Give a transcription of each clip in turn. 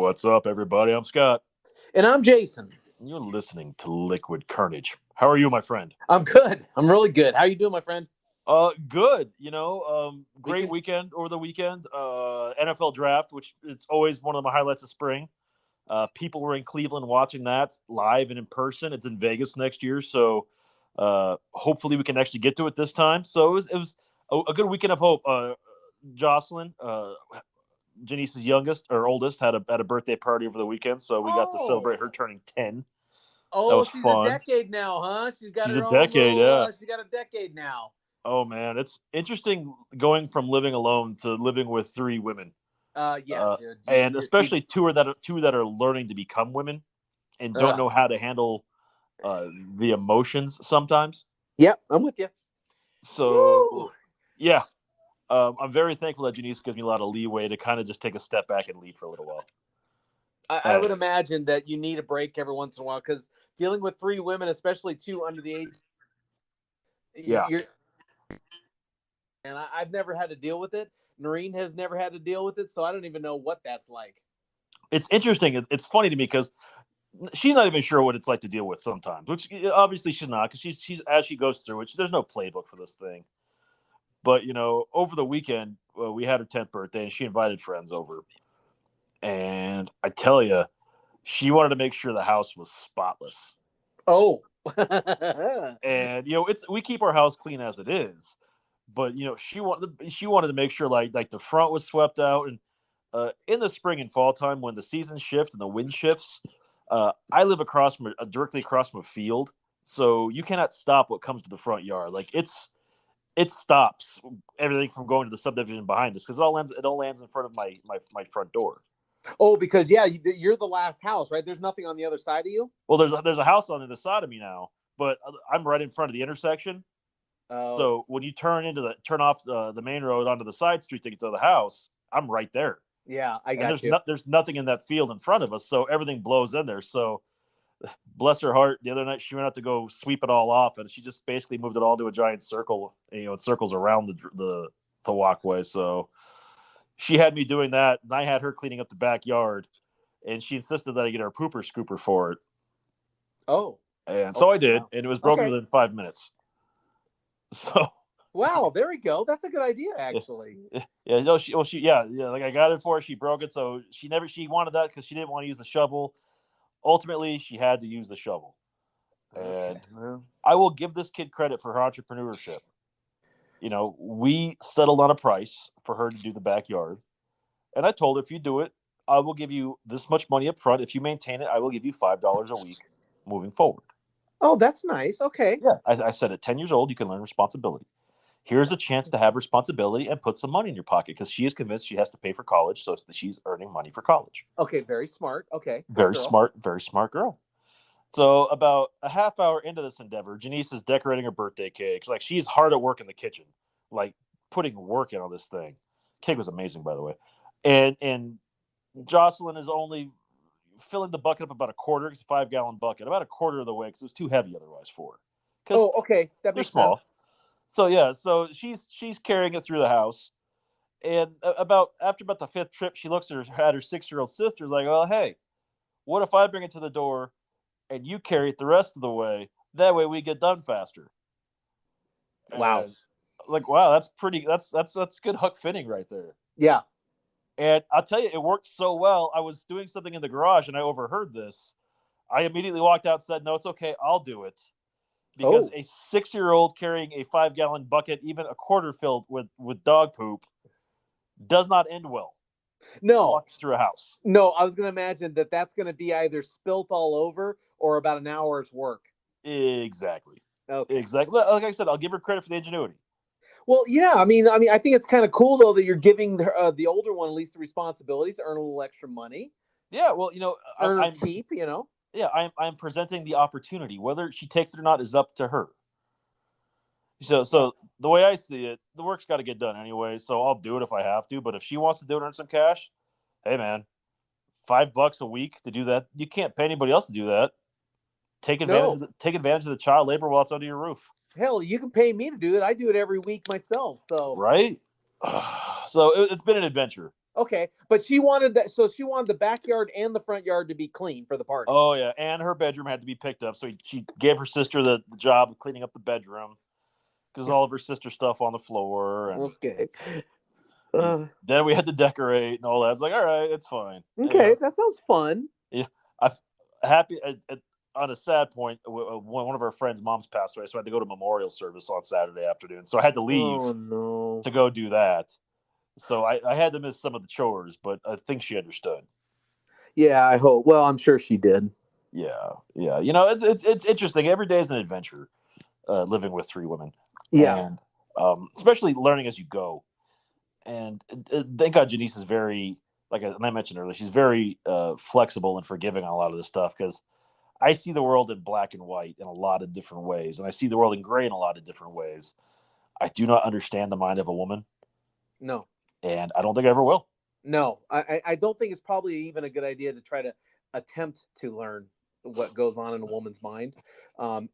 What's up, everybody? I'm Scott. And I'm Jason. You're listening to Liquid Carnage. How are you, my friend? I'm good. I'm really good. How you doing, my friend? Good. Great Weekend? weekend over the weekend. NFL draft, which it's always one of my highlights of spring. People were in Cleveland watching that live and in person. It's in Vegas next year, so hopefully we can actually get to it this time. So it was a good weekend of hope. Jocelyn, Jeanice's youngest or oldest, had a birthday party over the weekend, so we got to celebrate her turning 10. That Oh, was she's a fun. decade now, huh? She's got She's a her own decade, little. yeah. She got a decade now. Oh man, it's interesting going from living alone to living with three women. Yeah, dude. And especially two that are learning to become women and don't know how to handle the emotions sometimes. Yep, I'm with you. So Woo! yeah, I'm very thankful that Janice gives me a lot of leeway to kind of just take a step back and leave for a little while. I would imagine that you need a break every once in a while because dealing with three women, especially two under the age, Yeah. And I've never had to deal with it. Noreen has never had to deal with it, so I don't even know what that's like. It's interesting. It's funny to me because she's not even sure what it's like to deal with sometimes, which obviously she's not because she's as she goes through it. There's no playbook for this thing. But over the weekend we had her 10th birthday and she invited friends over, and I tell you, she wanted to make sure the house was spotless. Oh, and we keep our house clean as it is, but she wanted to make sure like the front was swept out, and in the spring and fall time when the seasons shift and the wind shifts, I live directly across from a field, so you cannot stop what comes to the front yard. Like it stops everything from going to the subdivision behind us because it all lands in front of my front door. Oh, because you're the last house, right? There's nothing on the other side of you. Well, there's a house on the other side of me now, but I'm right in front of the intersection. Oh. So when you turn off the main road onto the side street to get to the house, I'm right there. Yeah, I got you. There's nothing in that field in front of us, so everything blows in there. So bless her heart, the other night she went out to go sweep it all off, and she just basically moved it all to a giant circle. In circles around the walkway. So she had me doing that, and I had her cleaning up the backyard, and she insisted that I get her a pooper scooper for it. Oh. And so I did, and it was broken within 5 minutes. So. Wow, there we go. That's a good idea, actually. Yeah, no, she like I got it for her. She broke it, so she wanted that because she didn't want to use the shovel. Ultimately, she had to use the shovel. And I will give this kid credit for her entrepreneurship. We settled on a price for her to do the backyard. And I told her, if you do it, I will give you this much money up front. If you maintain it, I will give you $5 a week moving forward. Oh, that's nice. Okay. Yeah, I said at 10 years old, you can learn responsibility. Here's a chance to have responsibility and put some money in your pocket because she is convinced she has to pay for college, so she's earning money for college. Okay, very smart. Okay. Very smart girl. So about a half hour into this endeavor, Janice is decorating her birthday cake. Like she's hard at work in the kitchen, like putting work in on this thing. Cake was amazing, by the way. And Jocelyn is only filling the bucket up about a quarter. It's a 5-gallon bucket, about a quarter of the way because it was too heavy otherwise for her. Oh, okay, that makes small. Sense. So so she's carrying it through the house, and after about the 5th trip, she looks at her 6-year-old sister, like, "Well, hey, what if I bring it to the door, and you carry it the rest of the way? That way, we get done faster." Wow! And, wow, that's pretty. That's good hook fitting right there. Yeah. And I'll tell you, it worked so well. I was doing something in the garage, and I overheard this. I immediately walked out and said, "No, it's okay. I'll do it." Because a 6-year-old carrying a 5-gallon bucket, even a quarter filled with dog poop, does not end well. No. Walks through a house. No, I was going to imagine that's going to be either spilt all over or about an hour's work. Exactly. Okay. Exactly. Like I said, I'll give her credit for the ingenuity. Well, yeah. I mean, I think it's kind of cool though that you're giving the older one at least the responsibilities to earn a little extra money. Yeah. Well, I'm keep. Yeah, I'm presenting the opportunity. Whether she takes it or not is up to her. So the way I see it, the work's got to get done anyway. So I'll do it if I have to. But if she wants to do it, earn some cash, hey man, $5 a week to do that. You can't pay anybody else to do that. Take advantage of the child labor while it's under your roof. Hell, you can pay me to do it. I do it every week myself. So right. So it's been an adventure. Okay, but she wanted that. So she wanted the backyard and the front yard to be clean for the party. Oh yeah, and her bedroom had to be picked up. So she gave her sister the job of cleaning up the bedroom because all of her sister stuff on the floor, and Okay. Uh, then we had to decorate and all that. It's like, all right, it's fine. okay, that sounds fun. Yeah, I'm happy. On a sad point, one of our friends' moms passed away, so I had to go to memorial service on Saturday afternoon. So I had to leave Oh no. to go do that. So I had to miss some of the chores, but I think she understood. Yeah, I hope. Well, I'm sure she did. Yeah, yeah. You know, it's interesting. Every day is an adventure. Living with three women, Yeah. and especially learning as you go. And thank God Janice is very, like I mentioned earlier, she's very flexible and forgiving on a lot of this stuff because I see the world in black and white in a lot of different ways, and I see the world in gray in a lot of different ways. I do not understand the mind of a woman, No. and I don't think I ever will. No. I don't think it's probably even a good idea to try to attempt to learn what goes on in a woman's mind.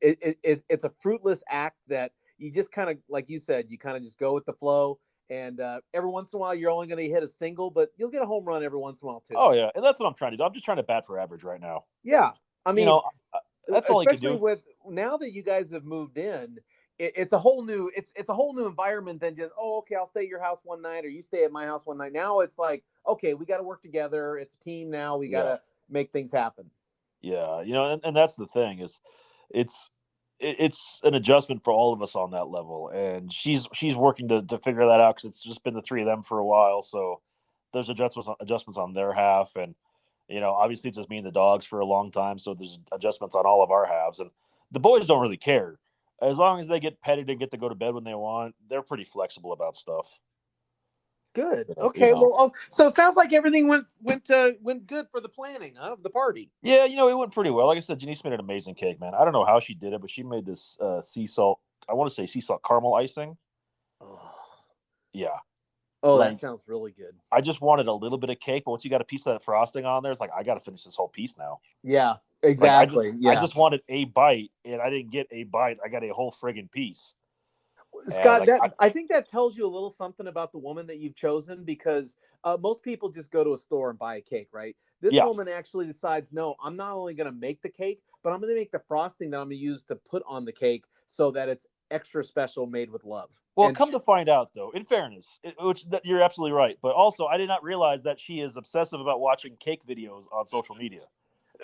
It's a fruitless act that you just kind of, like you said, you kind of just go with the flow. And every once in a while, you're only going to hit a single, but you'll get a home run every once in a while too. Oh yeah, and that's what I'm trying to do. I'm just trying to bat for average right now. Yeah, I You mean, know, that's all I can do. especially with now that you guys have moved in, it's a whole new it's a whole new environment than just, oh, okay, I'll stay at your house one night or you stay at my house one night. Now it's like, okay, we got to work together. It's a team now. We got to make things happen. Yeah, you know, and that's the thing is, it's it's an adjustment for all of us on that level, and she's working to figure that out because it's just been the three of them for a while. So there's adjustments on their half, and you know, obviously it's just me and the dogs for a long time, so there's adjustments on all of our halves, and the boys don't really care as long as they get petted and get to go to bed when they want. They're pretty flexible about stuff. Good. You Okay. know. Well, so it sounds like everything went good for the planning of the party. Yeah, you know, it went pretty well. Like I said, Janice made an amazing cake, man. I don't know how she did it, but she made this sea salt. I want to say sea salt caramel icing. Oh, Yeah, that like sounds really good. I just wanted a little bit of cake, but once you got a piece of that frosting on there, it's like I got to finish this whole piece now. Yeah, Like exactly. I Yeah. just wanted a bite, and I didn't get a bite. I got a whole friggin' piece. And Scott, I think that tells you a little something about the woman that you've chosen because most people just go to a store and buy a cake, right? This yeah, woman actually decides, no, I'm not only going to make the cake, but I'm going to make the frosting that I'm going to use to put on the cake so that it's extra special, made with love. well, And come to find out, though, in fairness, you're absolutely right, but also I did not realize that she is obsessive about watching cake videos on social media.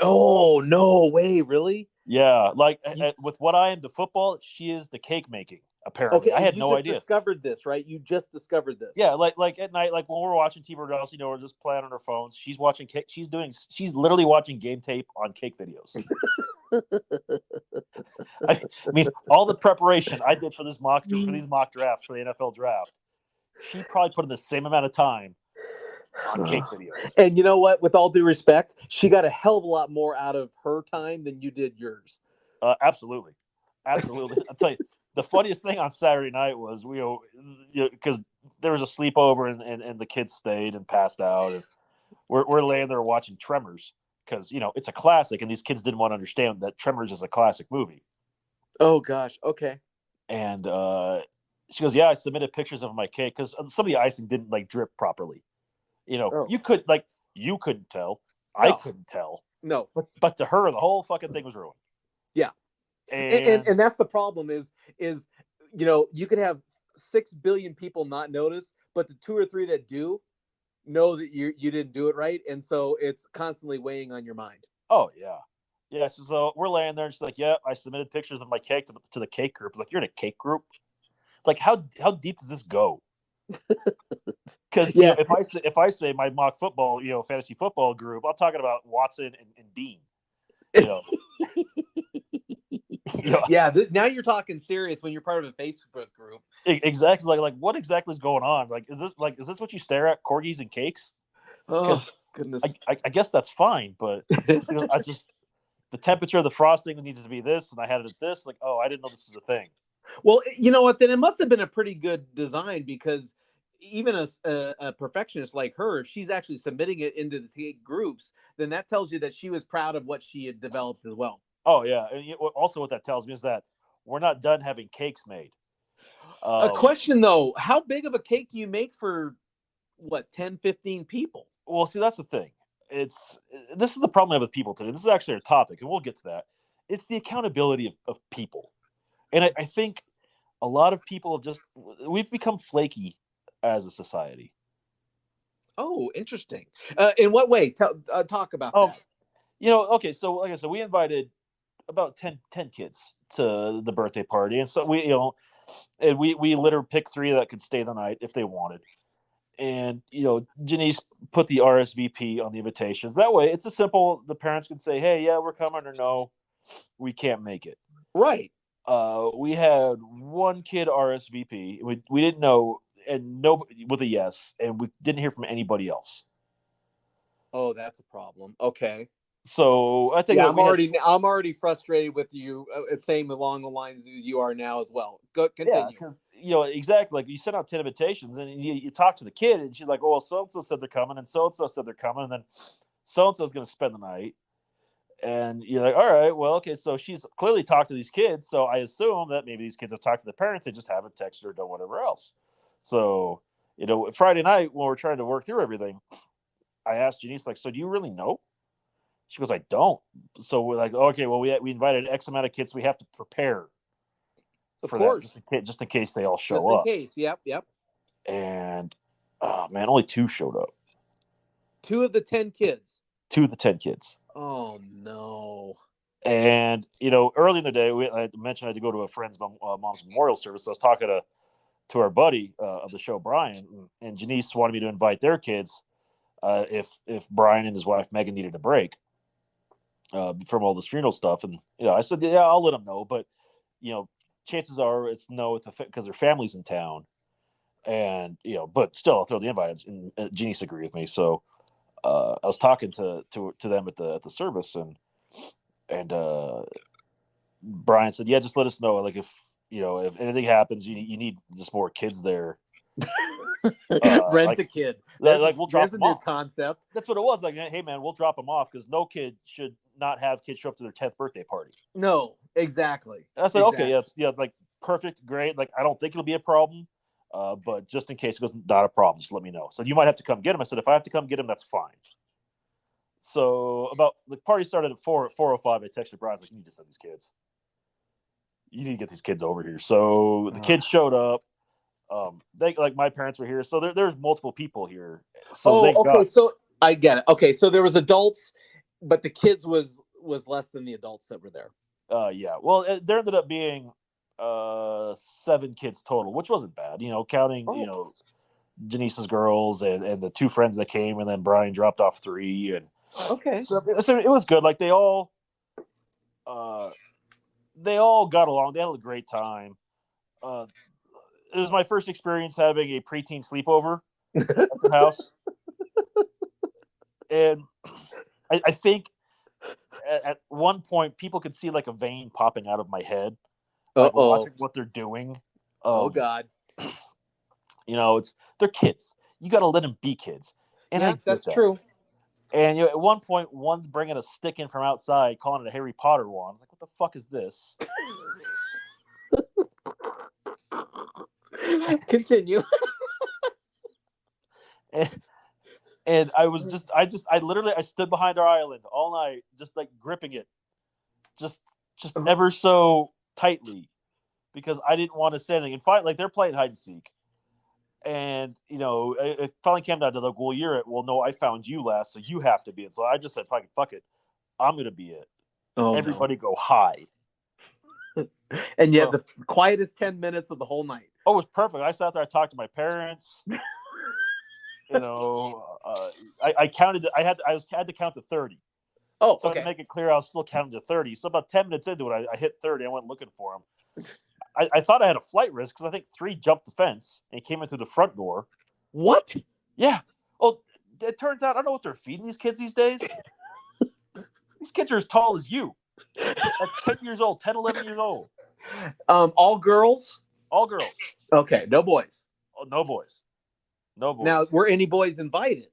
oh no way, really? Yeah, like with what I am to football, she is the cake making. Apparently, Okay, I and had you no just idea. discovered this, right? You just discovered this. Yeah, like at night, like when we're watching TV or else, you know, we're just playing on our phones. She's watching cake. She's literally watching game tape on cake videos. I mean, all the preparation I did for these mock drafts for the NFL draft, she probably put in the same amount of time on cake videos. And you know what? With all due respect, she got a hell of a lot more out of her time than you did yours. Absolutely. I'll tell you, the funniest thing on Saturday night was because there was a sleepover and the kids stayed and passed out, and we're laying there watching Tremors because you know it's a classic, and these kids didn't want to understand that Tremors is a classic movie. Oh gosh. Okay. And she goes, "Yeah, I submitted pictures of my cake because some of the icing didn't like drip properly. You know, Oh. you couldn't tell, No. I couldn't tell, No. but to her, the whole fucking thing was ruined." Yeah. And And that's the problem is you know, you could have 6 billion people not notice, but the 2 or 3 that do know that you didn't do it right, and so it's constantly weighing on your mind. oh yeah. So we're laying there, and she's like, "Yeah, I submitted pictures of my cake to the cake group." It's like, "You're in a cake group? Like, how deep does this go?" Because you know, if I say my mock football, you know, fantasy football group, I'm talking about Watson and Dean. You know, Yeah, now you're talking serious when you're part of a Facebook group. exactly. Like what exactly is going on? Like, is this what you stare at? Corgis and cakes? Oh goodness. I guess that's fine, but you know, the temperature of the frosting needs to be this, and I had it at this. Like, oh, I didn't know this is a thing. Well, you know what? Then it must have been a pretty good design because even a perfectionist like her, if she's actually submitting it into the groups, then that tells you that she was proud of what she had developed as well. Oh yeah, and also what that tells me is that we're not done having cakes made. A question though: how big of a cake do you make for what, 10, 15 people. Well, see, that's the thing. This is the problem I have with people today. This is actually our topic, and we'll get to that. It's the accountability of people, and I think a lot of people we've become flaky as a society. Oh, interesting. In what way? Talk about that. Okay, so like I said, we invited about 10 kids to the birthday party, and so we literally picked 3 that could stay the night if they wanted. And Jeanice put the RSVP on the invitations. That way, it's a simple. The parents can say, "Hey, yeah, we're coming," or "No, we can't make it." Right. We had one kid RSVP. We didn't know, and nobody with a yes, and we didn't hear from anybody else. Oh, that's a problem. Okay. So I think I'm already frustrated with you. Same along the lines as you are now as well. Go continue. Yeah, because exactly, like you sent out 10 invitations, and you talk to the kid, and she's like, "Oh, well, so and so said they're coming, and so said they're coming, and then so and so is going to spend the night." And you're like, "All right, well, okay." So she's clearly talked to these kids, so I assume that maybe these kids have talked to the parents. They just haven't texted or done whatever else. So Friday night when we're trying to work through everything, I asked Jeanice, like, "So do you really know?" She goes, "I don't." So we're like, "Okay, well, we invited X amount of kids, so we have to prepare for that, just in case they all show up. Just in case, yep. And oh man, only 2 showed up. 2 of the 10 kids. 2 of the 10 kids. Oh no. And early in the day, I mentioned I had to go to a friend's mom's memorial service. So I was talking to our buddy of the show, Brian, and Jeanice wanted me to invite their kids if Brian and his wife Megan needed a break from all this funeral stuff. And I said, yeah, I'll let them know, but chances are it's no, because their family's in town, and but still, I'll throw the invite. And Jeanice agreed with me, so I was talking to them at the service, and Brian said, yeah, just let us know, like if anything happens, you need just more kids there. Rent a kid. We'll drop them off. Concept. That's what it was. Like, hey man, we'll drop them off because no kid should not have kids show up to their 10th birthday party. No, exactly. And I said, okay, yeah, like perfect, great. Like, I don't think it'll be a problem, but just in case it goes, not a problem, just let me know. So you might have to come get him. I said, if I have to come get him, that's fine. So about the party started at 4:05. I texted Brian, like, you need to send these kids. You need to get these kids over here. So the kids showed up. They like my parents were here, so there's multiple people here. So so I get it. Okay, so there was adults, but the kids was less than the adults that were there. Yeah. Well, there ended up being 7 kids total, which wasn't bad. Counting Jeanice's girls and the 2 friends that came, and then Brian dropped off 3, and okay. So it was good. Like they all got along. They had a great time. It was my first experience having a preteen sleepover at the house. And I think at one point people could see like a vein popping out of my head, like watching what they're doing. Oh God! They're kids. You got to let them be kids. And that's true. And at one point, one's bringing a stick in from outside, calling it a Harry Potter wand. I'm like, what the fuck is this? Continue. And I was I literally stood behind our island all night, just like gripping it, just ever so tightly, because I didn't want to say anything. And finally, like, they're playing hide and seek, and it finally came down to like, well, no, I found you last, so you have to be it. So I just said, fuck it, I'm gonna be it. Everybody go hide. And yet the quietest 10 minutes of the whole night. Oh, it was perfect. I sat there, I talked to my parents. I counted. I had to count to 30. Oh, so to make it clear, I was still counting to 30. So about 10 minutes into it, I hit 30. I went looking for him. I thought I had a flight risk because I think 3 jumped the fence and came in through the front door. What? Yeah. Well, it turns out I don't know what they're feeding these kids these days. These kids are as tall as you. At 10 years old, 10, 11 years old. All girls? All girls. Okay, no boys. Oh, no boys. No boys. Now, were any boys invited?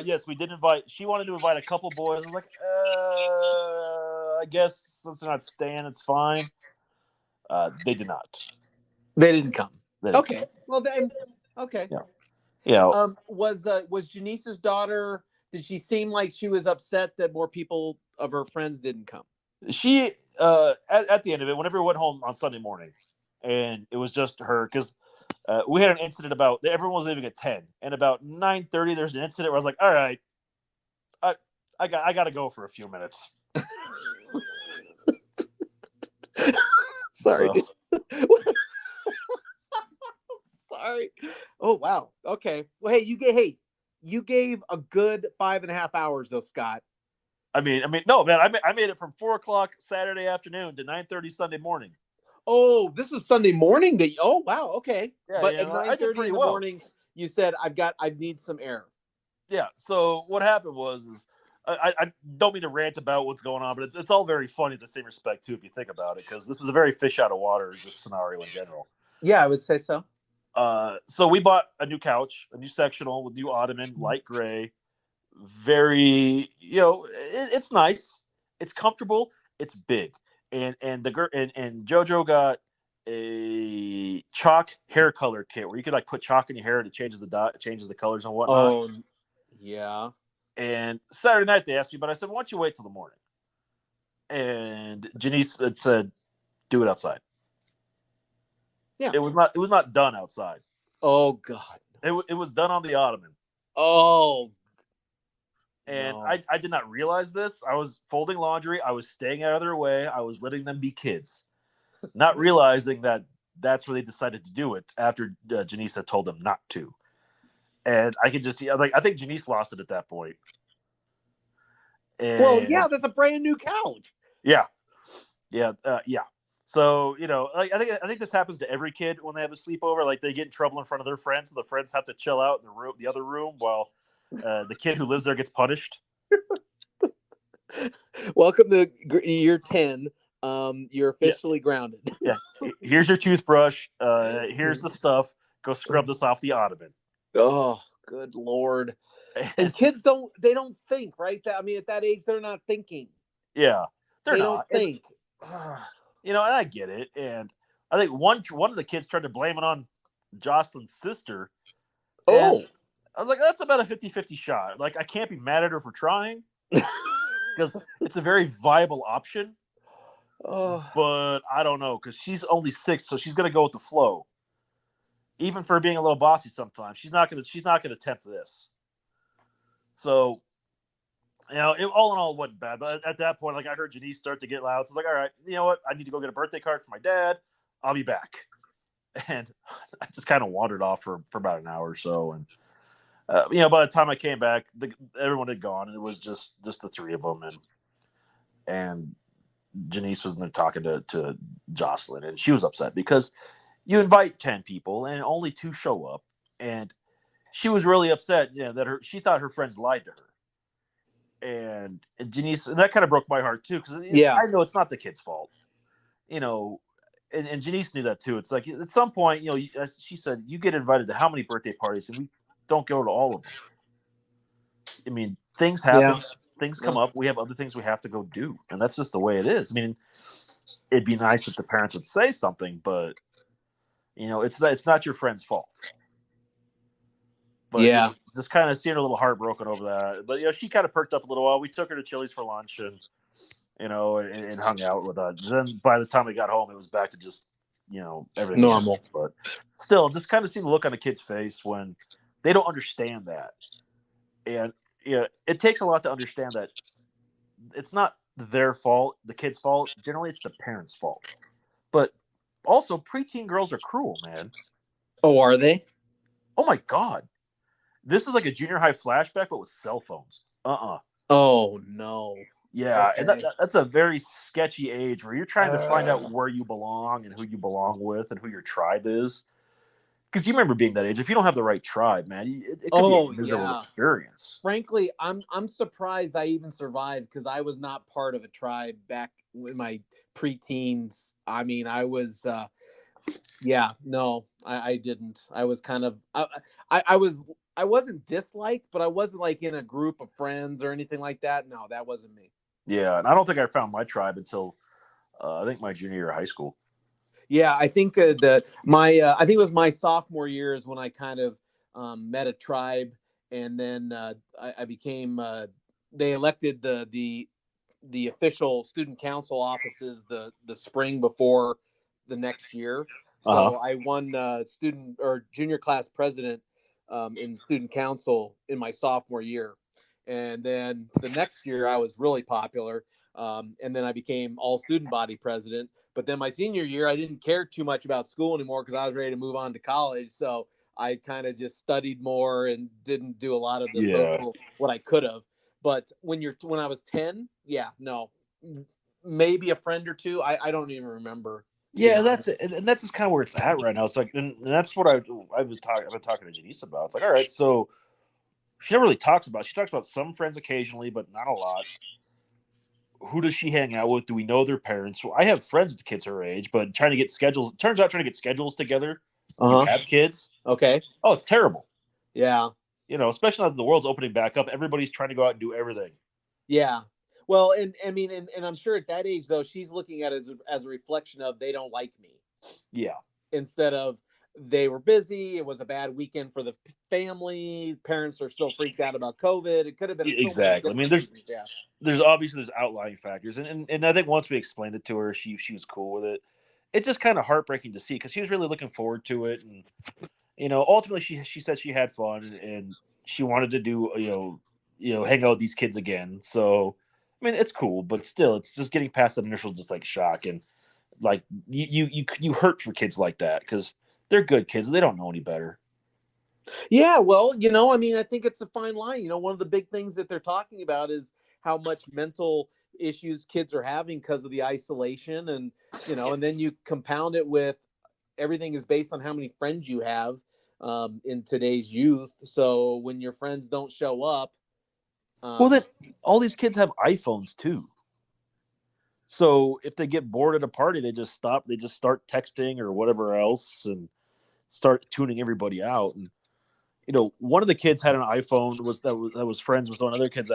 Yes, we did invite. She wanted to invite a couple boys. I was like, I guess since they're not staying, it's fine. They did not. They didn't come. They didn't come. Well, then, okay. Yeah. You know, Was Janice's daughter? Did she seem like she was upset that more people of her friends didn't come? she at the end of it, whenever we went home on Sunday morning, and it was just her because we had an incident about everyone was leaving at 10, and about 9:30, there's an incident where I was like, all right, I I got to go for a few minutes. Sorry. So, Sorry. Oh wow. Okay. Well, hey, you gave a good 5.5 hours though, Scott. I mean, no, man, I made it from 4 o'clock Saturday afternoon to 9:30 Sunday morning. Oh, this was Sunday morning. Oh wow. Okay. Yeah, But at I did 9:30 pretty in the well. morning, you said I need some air. Yeah. So what happened was I don't mean to rant about what's going on, but it's all very funny in the same respect too, if you think about it, because this is a very fish out of water just scenario in general. Yeah, I would say so. So we bought a new couch, a new sectional with new ottoman, light gray, very, it's nice, it's comfortable, it's big, and the girl and JoJo got a chalk hair color kit where you could like put chalk in your hair and it changes the colors and whatnot. Oh, yeah. And Saturday night they asked me, but I said, why don't you wait till the morning? And Jeanice had said, do it outside. Yeah. It was not done outside. Oh God. It was done on the ottoman. Oh. And No. I did not realize this. I was folding laundry. I was staying out of their way. I was letting them be kids, not realizing that that's where they decided to do it after Jeanice had told them not to. And I could just, I think Jeanice lost it at that point. And, well, yeah, that's a brand new couch. Yeah. So like I think this happens to every kid when they have a sleepover. Like they get in trouble in front of their friends, so the friends have to chill out in the other room while the kid who lives there gets punished. Welcome to year 10. You're officially grounded. Yeah. Here's your toothbrush. Here's the stuff. Go scrub this off the ottoman. Oh, good Lord. And kids don't think, right? At that age, they're not thinking. Yeah. They don't think. And I get it. And I think one of the kids tried to blame it on Jocelyn's sister. Oh. I was like, that's about a 50-50 shot. Like, I can't be mad at her for trying because it's a very viable option. Oh. But I don't know, because she's only 6, so she's going to go with the flow. Even for being a little bossy sometimes, she's not going to attempt this. So, all in all, it wasn't bad. But at that point, like, I heard Jeanice start to get loud. So I was like, all right, you know what? I need to go get a birthday card for my dad. I'll be back. And I just kind of wandered off for about an hour or so. And, by the time I came back, everyone had gone. And it was just the three of them. And Jeanice was in there talking to Jocelyn. And she was upset because you invite 10 people and only 2 show up. And she was really upset, that she thought her friends lied to her. And Jeanice, and that kind of broke my heart too, because I know it's not the kid's fault, and Jeanice knew that too. It's like at some point, she said, you get invited to how many birthday parties, and we don't go to all of them. I mean, things happen, things come up. We have other things we have to go do, and that's just the way it is. I mean, it'd be nice if the parents would say something, but it's not your friend's fault. But just kind of seeing her a little heartbroken over that. But she kind of perked up a little while. We took her to Chili's for lunch and and hung out with us. Then by the time we got home, it was back to just everything normal. But still, just kind of seeing the look on a kid's face when they don't understand that. And it takes a lot to understand that it's not their fault, the kid's fault. Generally, it's the parents' fault. But also, preteen girls are cruel, man. Oh, are they? Oh my God. This is like a junior high flashback, but with cell phones. Oh, no. Yeah, okay. And that's a very sketchy age where you're trying to find out where you belong and who you belong with and who your tribe is. Because you remember being that age. If you don't have the right tribe, man, it could be a miserable experience. Frankly, I'm surprised I even survived because I was not part of a tribe back in my preteens. I mean, I was, I didn't. I was kind of, I wasn't disliked, but I wasn't like in a group of friends or anything like that. No, that wasn't me. Yeah, and I don't think I found my tribe until I think my junior year of high school. Yeah, I think I think it was my sophomore year is when I kind of met a tribe, and then I became. They elected the official student council offices the spring before the next year. Uh-huh. So I won student or junior class president in student council in my sophomore year, and then the next year I was really popular, and then I became all student body president. But then my senior year, I didn't care too much about school anymore because I was ready to move on to college. So I kind of just studied more and didn't do a lot of the Yeah. social what I could have. But when I was 10, yeah, no, maybe a friend or two. I don't even remember. Yeah, that's it, and that's just kind of where it's at right now. It's like, and that's what I've been talking to Jeanice about. It's like, all right, so she never really talks about. She talks about some friends occasionally, but not a lot. Who does she hang out with? Do we know their parents? Well, I have friends with kids her age, but trying to get schedules. Turns out trying to get schedules together. You have kids. Okay. Oh, it's terrible. Yeah. Especially now that the world's opening back up, everybody's trying to go out and do everything. Yeah. Well, and I mean, and I'm sure at that age though, she's looking at it as a reflection of they don't like me. Yeah. Instead of they were busy, it was a bad weekend for the family. Parents are still freaked out about COVID. It could have been exactly. I mean, there's reasons, yeah. There's obviously outlying factors, and I think once we explained it to her, she was cool with it. It's just kind of heartbreaking to see because she was really looking forward to it, and ultimately she said she had fun and she wanted to do hang out with these kids again. So I mean, it's cool, but still, it's just getting past that initial just like shock and like you hurt for kids like that because they're good kids, they don't know any better. Yeah, well, I mean, I think it's a fine line. One of the big things that they're talking about is how much mental issues kids are having because of the isolation, and and then you compound it with everything is based on how many friends you have in today's youth. So when your friends don't show up, well, then all these kids have iPhones too. So if they get bored at a party, they just stop. They just start texting or whatever else and start tuning everybody out. And one of the kids had an iPhone that was friends with one of the other kids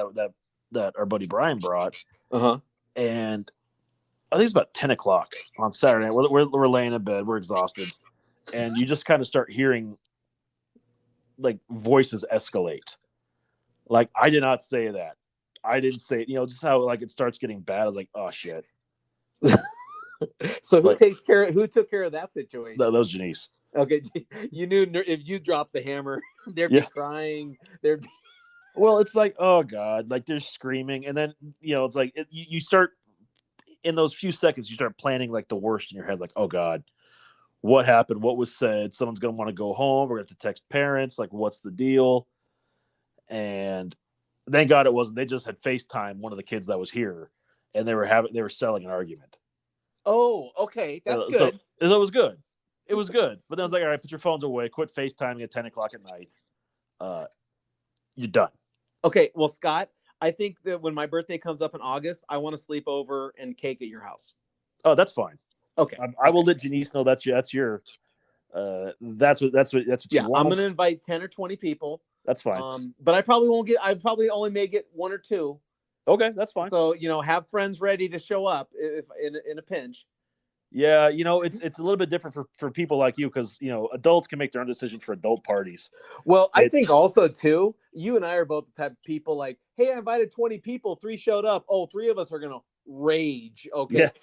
that our buddy Brian brought. And I think it's about 10 o'clock on Saturday. We're laying in bed, we're exhausted, and you just kind of start hearing like voices escalate. Like, I did not say that. I didn't say it. Just how like it starts getting bad. I was like, oh shit. So who took care of that situation? That was Jeanice. Okay, you knew if you dropped the hammer, they'd be crying. Well, it's like, oh god, like they're screaming, and then it's like you start in those few seconds, you start planning like the worst in your head, like, oh god, what happened? What was said? Someone's gonna want to go home. We're gonna have to text parents. Like, what's the deal? And thank God it wasn't. They just had FaceTime one of the kids that was here, and they were selling an argument. Oh, okay, that's good. So it was good. It was good. But then I was like, all right, put your phones away. Quit FaceTiming at 10 o'clock at night. You're done. Okay, well, Scott, I think that when my birthday comes up in August, I want to sleep over and cake at your house. Oh, that's fine. Okay, I will let Jeanice know that's your. That's what yeah, you want. I'm going to invite 10 or 20 people. That's fine. But I probably only may get one or two. Okay, that's fine. So, have friends ready to show up if in a pinch. Yeah, it's a little bit different for people like you because adults can make their own decisions for adult parties. Well, I think also too, you and I are both the type of people like, hey, I invited 20 people, 3 showed up. Oh, 3 of us are gonna rage. Okay, yes.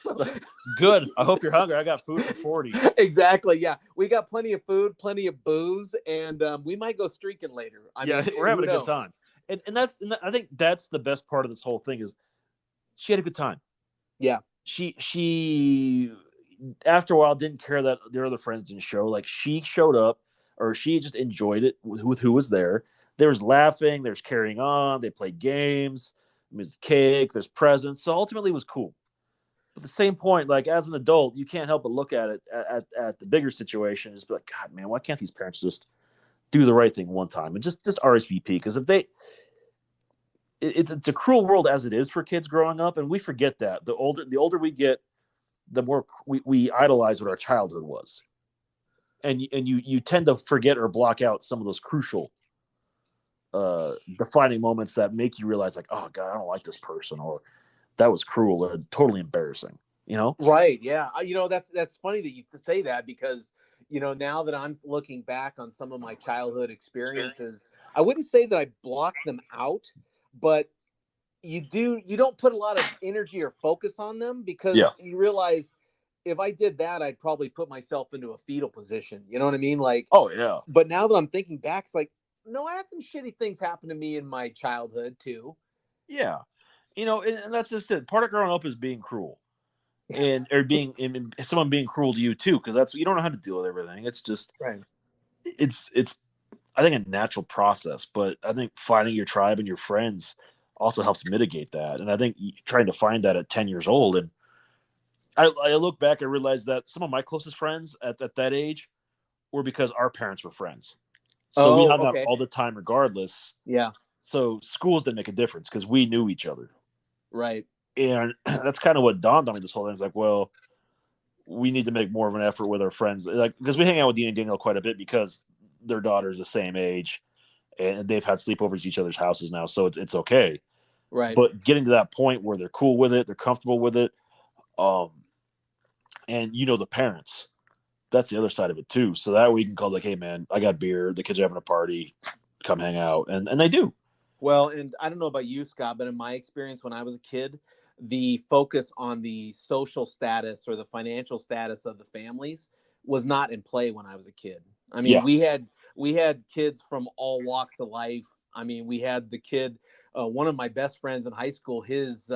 Good. I hope you're hungry. I got food for 40. Exactly. Yeah, we got plenty of food, plenty of booze, and we might go streaking later. I mean, we're having a good time, and I think that's the best part of this whole thing is she had a good time. Yeah, she after a while didn't care that their other friends didn't show. Like, she showed up, or she just enjoyed it with who was there. There was laughing, there's carrying on, they played games, there's cake, there's presents. So ultimately it was cool. But at the same point, like, as an adult, you can't help but look at it at the bigger situation and just be like, God, man, why can't these parents just do the right thing one time and just RSVP? Because if they it's a cruel world as it is for kids growing up, and we forget that. The older we get, the more we idolize what our childhood was, and you tend to forget or block out some of those crucial defining moments that make you realize, like, oh god, I don't like this person, or that was cruel or totally embarrassing. Right? Yeah. That's funny that you say that because now that I'm looking back on some of my childhood experiences, I wouldn't say that I blocked them out, but you don't put a lot of energy or focus on them Yeah. because you realize if I did that, I'd probably put myself into a fetal position. You know what I mean? Like, Oh yeah. but now that I'm thinking back, it's like, no, I had some shitty things happen to me in my childhood too. Yeah. And that's just it. Part of growing up is being cruel, and or being and someone being cruel to you too, because that's you don't know how to deal with everything. It's just Right. it's I think a natural process, but I think finding your tribe and your friends also helps mitigate that. And I think trying to find that at 10 years old, and I look back, I realized that some of my closest friends at that age were because our parents were friends. So we Oh, hung out okay. all the time, regardless. Yeah. So schools didn't make a difference because we knew each other. Right. And that's kind of what dawned on me this whole thing. It's like, well, we need to make more of an effort with our friends, like because we hang out with Dean and Daniel quite a bit because their daughter's the same age, and they've had sleepovers at each other's houses now, so it's okay. Right. But getting to that point where they're cool with it, they're comfortable with it, um, and the parents, that's the other side of it too. So that way you can call like, hey man, I got beer, the kids are having a party, come hang out, and they do. Well, and I don't know about you, Scott, but in my experience when I was a kid, the focus on the social status or the financial status of the families was not in play when I was a kid. I mean, Yeah, we had kids from all walks of life. I mean, we had the kid, one of my best friends in high school. His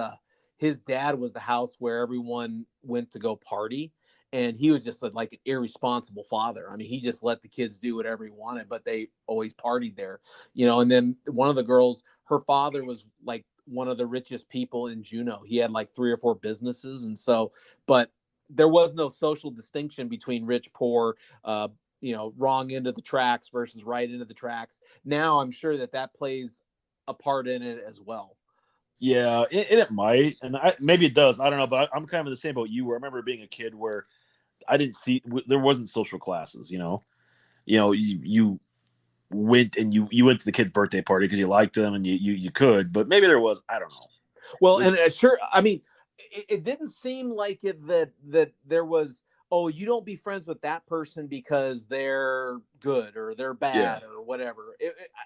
dad was the house where everyone went to go party, and he was just like an irresponsible father. I mean, he just let the kids do whatever he wanted, but they always partied there. And then one of the girls, her father was like one of the richest people in Juneau. He had like 3 or 4 businesses. And so, but there was no social distinction between rich, poor, wrong into the tracks versus right into the tracks. Now I'm sure that plays a part in it as well. yeah, it might, and maybe it does. I don't know, but I'm kind of in the same boat you were. I remember being a kid where I didn't see there wasn't social classes. You went and you went to the kid's birthday party because you liked them and you could, but maybe there was, I don't know. Well, and sure, I mean, it didn't seem like it that there was. Oh, you don't be friends with that person because they're good or they're Yeah, bad or whatever.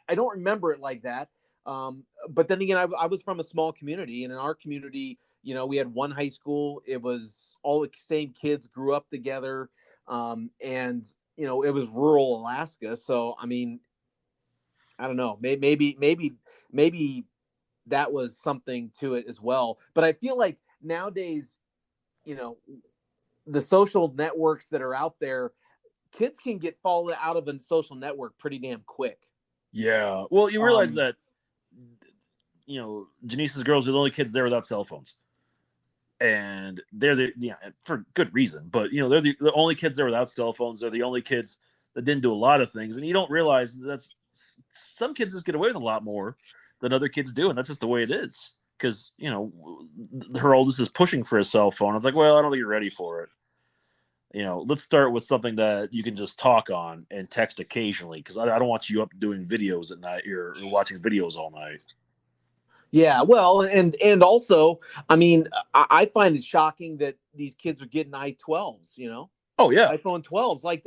I don't remember it like that. But then again, I was from a small community, and in our community, we had one high school. It was all the same kids grew up together, and it was rural Alaska. So I mean, I don't know. Maybe that was something to it as well. But I feel like nowadays, you know, the social networks that are out there, kids can get fallen out of a social network pretty damn quick. yeah. Well, you realize Um, that Janice's girls are the only kids there without cell phones, and they're for good reason. But they're the only kids there without cell phones. They're the only kids that didn't do a lot of things, and you don't realize that's some kids just get away with a lot more than other kids do, and that's just the way it is. Because her oldest is pushing for a cell phone. It's like, well, I don't think you're ready for it. Let's start with something that you can just talk on and text occasionally, because I don't want you up doing videos at night or watching videos all night. yeah, well, and also, I mean, I find it shocking that these kids are getting i12s. Oh yeah. iPhone 12s. Like,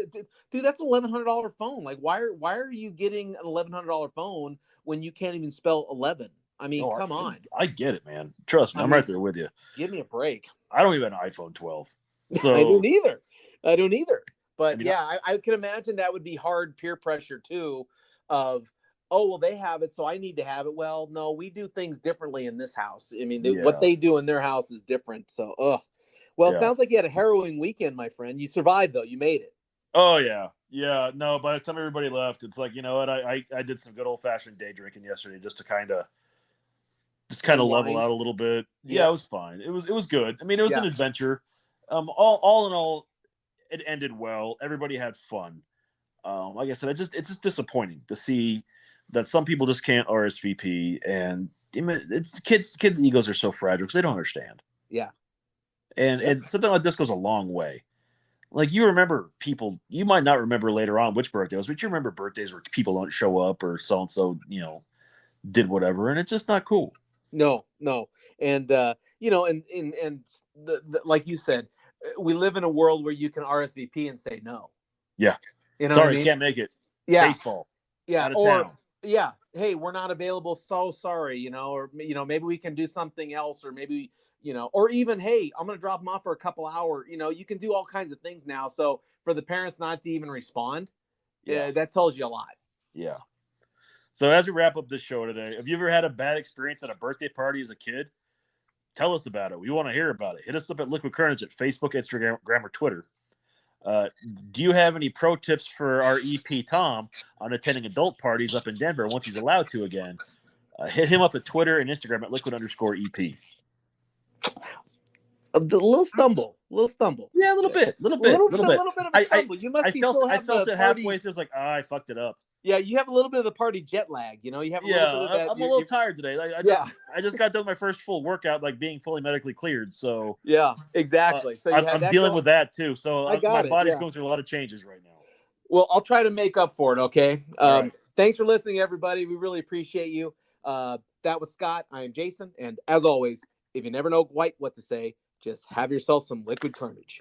dude, that's an $1,100 phone. Like, why are you getting an $1,100 phone when you can't even spell 11? I mean, Oh, come on. I get it, man. Trust me, I I'm right mean, there with you. give me a break. I don't even have an iPhone 12, I so don't either. I don't either. I But mean, yeah, I can imagine that would be hard peer pressure too. Of, oh well, they have it, so I need to have it. Well, no, we do things differently in this house. I mean, what yeah, they do in their house is different. So, ugh. Well, it yeah. sounds like you had a harrowing weekend, my friend. You survived though. You made it. Oh yeah, yeah. No, by the time everybody left, it's like, you know what? I did some good old fashioned day drinking yesterday just to kind of level Unwind. out a little bit. Yeah, it Yep. was fine. It was good. I mean, it was an Yeah. adventure. All in all, it ended well. Everybody had fun. Like I said, it's just disappointing to see that some people just can't RSVP, and I mean, it's kids' egos are so fragile because they don't understand, Yeah. and Yep. and something like this goes a long way. Like, you remember people, you might not remember later on which birthday it was, but you remember birthdays where people don't show up or so and so did whatever, and it's just not cool. No, no. And and like you said, we live in a world where you can RSVP and say no. Yeah. You know what I Sorry, mean? can't make it. Yeah. Baseball. Yeah. Out of Or town. yeah, hey, we're not available. So sorry, or maybe we can do something else, or maybe, or even, hey, I'm gonna drop them off for a couple hours. You can do all kinds of things now. So for the parents not to even respond, Yeah. that tells you a lot. Yeah. So as we wrap up this show today, have you ever had a bad experience at a birthday party as a kid? Tell us about it. We want to hear about it. Hit us up at Liquid Carnage at Facebook, Instagram, or Twitter. Do you have any pro tips for our EP Tom on attending adult parties up in Denver once he's allowed to again? Hit him up at Twitter and Instagram at liquid_EP. A little stumble. Yeah, a little bit. A little bit of a stumble. You must I be felt still I have felt the it party. halfway through. I was like, I fucked it up. Yeah, you have a little bit of the party jet lag. You have a little bit of that. I'm a little tired today. I just got done my first full workout, like being fully medically cleared. So yeah, exactly. So you had I'm that dealing going. with that too. So I got my it. body's Yeah. going through a lot of changes right now. Well, I'll try to make up for it. Okay. All right. Thanks for listening, everybody. We really appreciate you. That was Scott. I am Jason. And as always, if you never know quite what to say, just have yourself some Liquid Carnage.